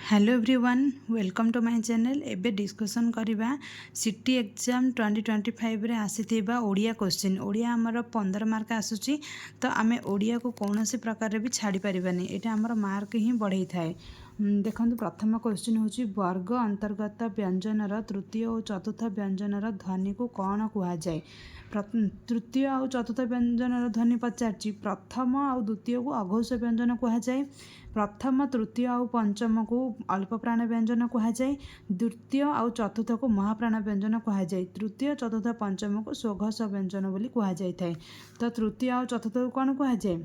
Hello everyone welcome to my channel. एबे discussion करबा CT exam 2025 रे आसीथिबा ओडिया क्वेश्चन। ओडिया हमर 15 मार्क आसुची तो आमे ओडिया को कौनसी प्रकार भी छाड़ी परिबानी, एटा हमर मार्क ही बढ़ई थाए। देखंतु प्रथम क्वेश्चन होची वर्ग अंतर्गत व्यंजनर तृतीय और चतुर्थ व्यंजनर ध्वनि को कौन कुहा जाए। तृतीय और चतुर्थ व्यंजनर ध्वनि पचारची। प्रथम और द्वितीय को अघोष व्यंजन कुहा जाए। प्रथम तृतीय और पंचम को अल्प प्राण व्यंजन कुहा जाए। द्वितीय और चतुर्थ को महाप्राण व्यंजन कुहा जाए। तृतीय चतुर्थ पंचम को स्वघोष व्यंजन बोली कुहा जाए थाए। तो तृतीय और चतुर्थ को कौन कुहा जाए?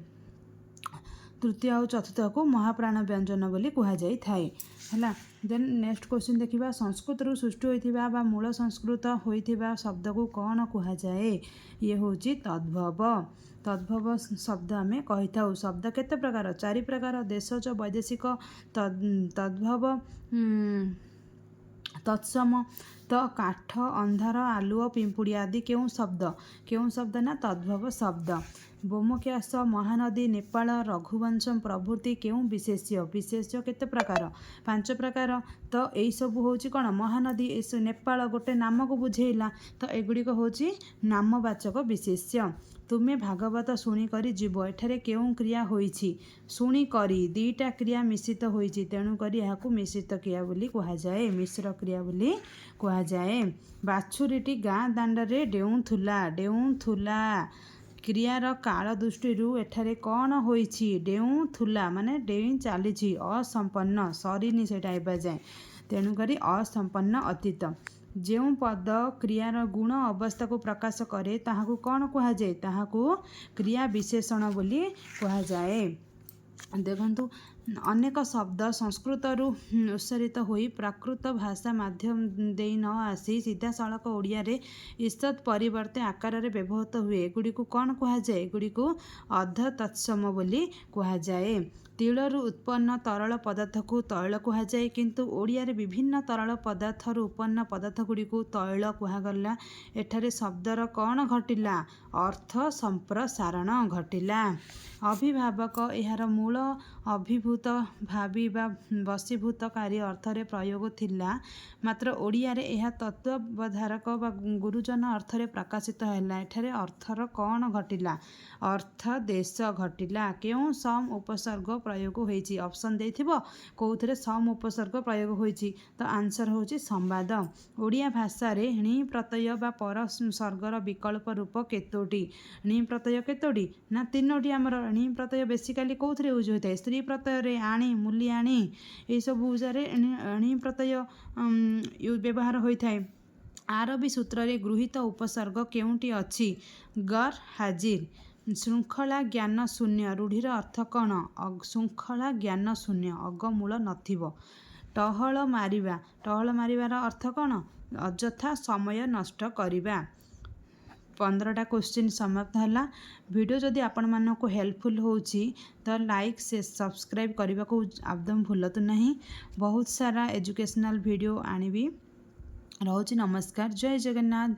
तृतीय और चतुर्थ को महाप्राण व्यंजन बोली कुहा जाए थाए हला। देन नेक्स्ट क्वेश्चन देखिबा संस्कृत रु सृष्टि होइथिबा बा मूल संस्कृत होइथिबा शब्द को कौन कुहा जाए। ये होची तद्भव। तद्भव शब्द आमे कहिथाउ। शब्द केते प्रकार? 4 प्रकार। देशज, वैदेशिक, तद्भव, तत्सम, तो काठ, अंधार, आलुओ, पिंपुड़ी आदि क्यों शब्द ना तद्भव शब्द। बोमकेश, महानदी, नेपाल, रघुवंश प्रभृति क्यों विशेष्य केते प्रकार? 5 प्रकार। तो यही सब होची कौन? महानदी, नेपाल गोटे नाम को बुझेला, तो एगुड़िक होची नामवाचक विशेष्य। तुमे भागवत शुणी करी जीव, एठारे क्यों क्रिया होईची? शुणी करी दीटा क्रिया मिश्रित होईची, तेणु करी याकू मिश्रित क्रिया बोली कुहा जाए, मिश्र क्रिया बोली कुहा जाए। बाछुरीटी गाँ दांडरे डेउथुला क्रियार काल दृष्टि एठारे कौन होईची? डेउथुला माने डेई चलीची, असंपन्न सरीनी सेटा एबा जाए, तेणु करी असंपन्न अतीत। जेउ पद क्रियार गुण अवस्था को प्रकाश करे ताहाकू कौन कुहा जाए? ताहाकू क्रिया विशेषण बोली कुहा जाए। देखंतु अनेक शब्द संस्कृत उत्सरित होई प्राकृत भाषा माध्यम देई न आसी सीधा सड़क ओडिया रे ईषत् परिवर्ते आकार रे व्यवहृत हुए, एगुड़ी को कौन कुहा जाए? एगुड़ी को अध तत्सम बोली कुहा जाए। तिलरु उत्पन्न तरल पदार्थ को तैल कुहा जाए, किंतु ओडिया रे विभिन्न तरल पदार्थ रु उत्पन्न पदार्थ गुड़ी को तैल कुहागला। एठारे शब्दर कौन घटिला? अर्थ संप्रसारण घटिला। अभिभावक यार मूल अभिभूत भावी बा वशीभूतकारी अर्थरे प्रयोग थिला, मात्र ओडिया रे यह तत्वधारक बा गुरुजन अर्थरे प्रकाशित हैला। एठारे अर्थर कौन घटिला? अर्थ देश घटिला। क्यों सम उपसर्ग प्रयोग होईची? ऑप्शन देथिबो कोउथरे सम उपसर्ग प्रयोग होईची, तो आंसर होची संवाद। ओडिया भाषा रे णी प्रत्यय बा पर सर्गर विकल्प रूप केतोटी? णी प्रत्यय केतोटी ना 3टी। आमर णी प्रत्यय बेसिकली कोउथरे यूज होइताय? स्त्री प्रत्यय रे आणी, मूल्याणी ए सब यूजरे णी प्रत्यय व्यवहार होइताय। आरबी सूत्र रे गृहीत उपसर्ग केउंटी अछि? गर हाजिर। श्रृंखला ज्ञान शून्य रूढ़ीर अर्थ कौन? श्रृंखला ज्ञान शून्य, अगमूल नथिबो। टहल मारिबार अर्थ कौन? अଯଥା समय नष्ट करिबा। 15टा क्वेश्चन समाप्त हला। वीडियो जदि आपण मानको हेल्पफुल होची तो लाइक से सब्सक्राइब करने को एकदम भूलतु नहीं। बहुत सारा एजुकेशनल वीडियो आनिबी। रहुची नमस्कार, जय जगन्नाथ।